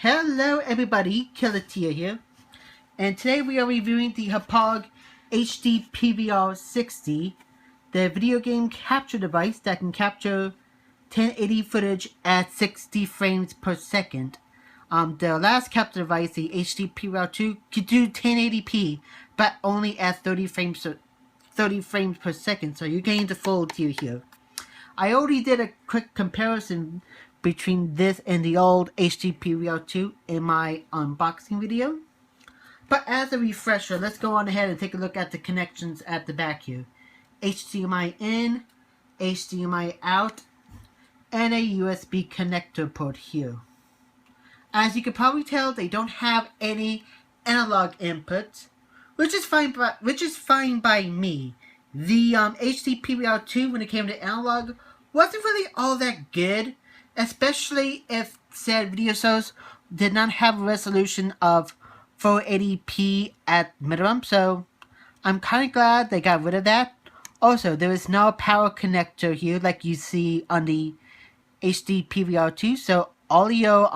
Hello everybody, Killatia here, and today we are reviewing the Hauppauge HD PVR 60, the video game capture device that can capture 1080 footage at 60 frames per second. The last capture device, the HD PVR 2, could do 1080p, but only at 30 frames per second, so you're getting the full deal here. I already did a quick comparison between this and the old HD PVR 2 in my unboxing video. But as a refresher, let's go on ahead and take a look at the connections at the back here. HDMI in, HDMI out, and a USB connector port here. As you can probably tell, they don't have any analog inputs, which is fine by me. The HD PVR 2, when it came to analog, wasn't really all that good, especially if said video source did not have a resolution of 480p at minimum, so I'm kind of glad they got rid of that. Also, there is no power connector here like you see on the HD PVR 2, so all your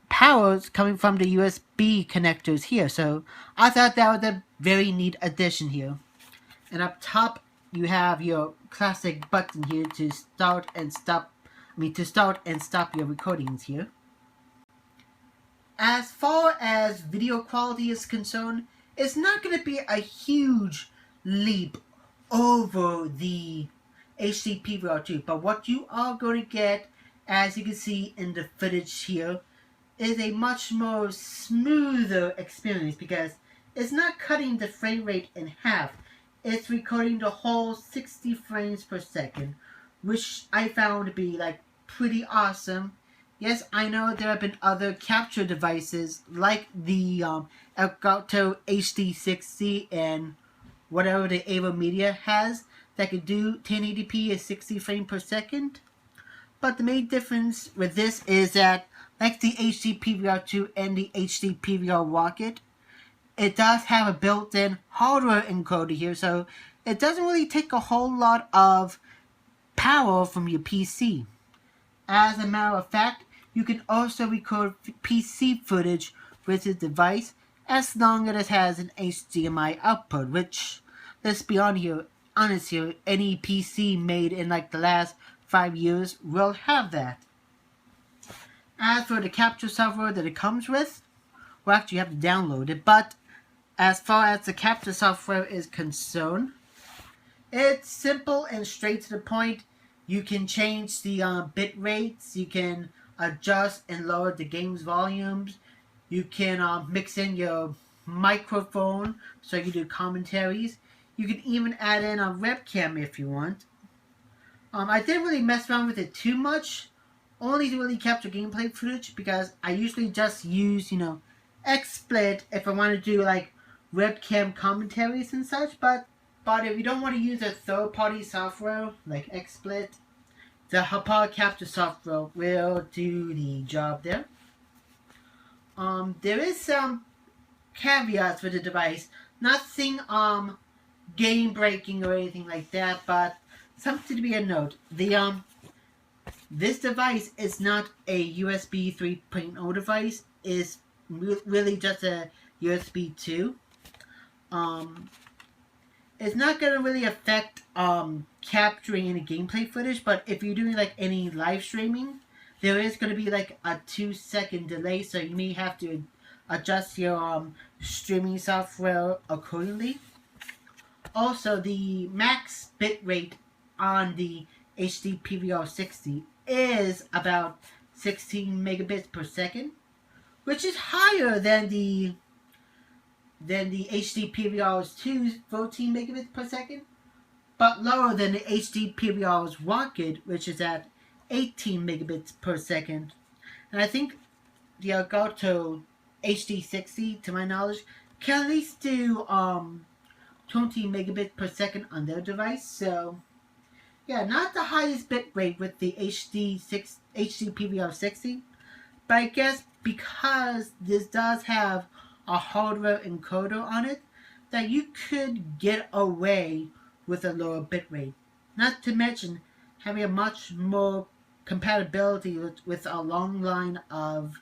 power is coming from the USB connectors here, so I thought that was a very neat addition here. And up top, you have your classic button here to start and stop your recordings here. As far as video quality is concerned, it's not going to be a huge leap over the HD PVR 2, but what you are going to get, as you can see in the footage here, is a much more smoother experience because it's not cutting the frame rate in half. It's recording the whole 60 frames per second, which I found to be pretty awesome. Yes, I know there have been other capture devices like the Elgato HD 60 and whatever the Ava Media has that could do 1080p at 60 frames per second. But the main difference with this is that, like the HD PVR 2 and the HD PVR Rocket, it does have a built-in hardware encoder here, so it doesn't really take a whole lot of power from your PC. As a matter of fact, you can also record PC footage with the device as long as it has an HDMI output, which, let's be honest here, any PC made in the last 5 years will have that. As for the capture software that it comes with, well, actually you have to download it, but as far as the capture software is concerned, it's simple and straight to the point. You can change the bit rates, you can adjust and lower the game's volumes, you can mix in your microphone so you do commentaries, you can even add in a webcam if you want. I didn't really mess around with it too much, only to really capture gameplay footage because I usually just use, XSplit if I want to do webcam commentaries and such, but if you don't want to use a third-party software like XSplit, the Hauppauge capture software will do the job there. There is some caveats with the device, nothing game-breaking or anything like that, but something to be a note. This device is not a USB 3.0 device, it's really just a USB 2. It's not going to really affect capturing any gameplay footage, but if you're doing any live streaming, there is going to be a 2-second delay, so you may have to adjust your streaming software accordingly. Also, the max bitrate on the HD PVR 60 is about 16 megabits per second, which is higher than the HD PVR's 2's 14 megabits per second, but lower than the HD PVR's Rocket, which is at 18 megabits per second. And I think the Elgato HD 60, to my knowledge, can at least do 20 megabits per second on their device. So yeah, not the highest bit rate with the HD PVR 60, but I guess because this does have a hardware encoder on it, that you could get away with a lower bitrate. Not to mention having a much more compatibility with a long line of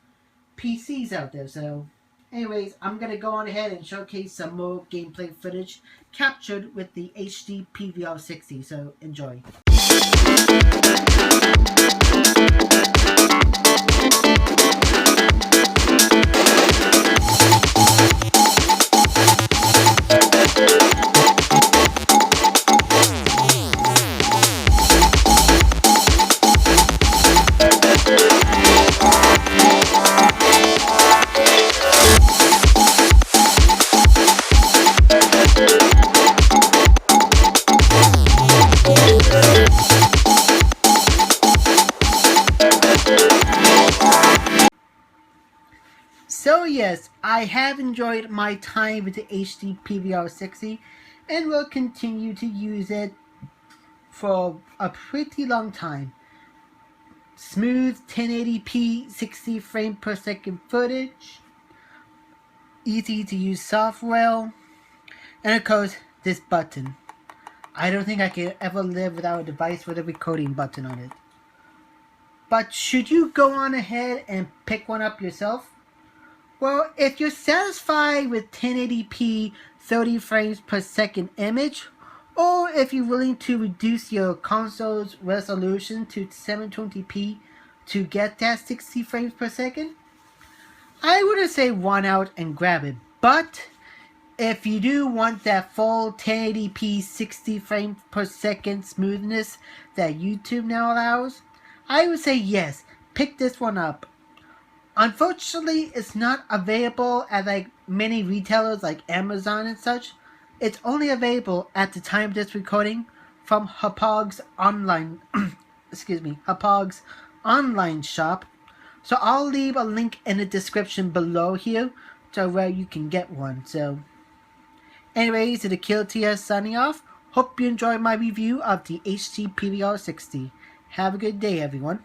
PCs out there. So anyways, I'm going to go on ahead and showcase some more gameplay footage captured with the HD PVR 60. So enjoy. So yes, I have enjoyed my time with the HD PVR 60 and will continue to use it for a pretty long time. Smooth 1080p 60 frame per second footage, easy to use software, and of course this button. I don't think I could ever live without a device with a recording button on it. But should you go on ahead and pick one up yourself? Well, if you're satisfied with 1080p 30 frames per second image, or if you're willing to reduce your console's resolution to 720p to get that 60 frames per second, I wouldn't say run out and grab it. But if you do want that full 1080p 60 frames per second smoothness that YouTube now allows, I would say yes, pick this one up. Unfortunately, it's not available at like many retailers like Amazon and such. It's only available at the time of this recording from Hauppauge's online Hauppauge's online shop. So I'll leave a link in the description below here to where you can get one. So anyways, the Killatia signing off. Hope you enjoyed my review of the HD PVR 60. Have a good day, everyone.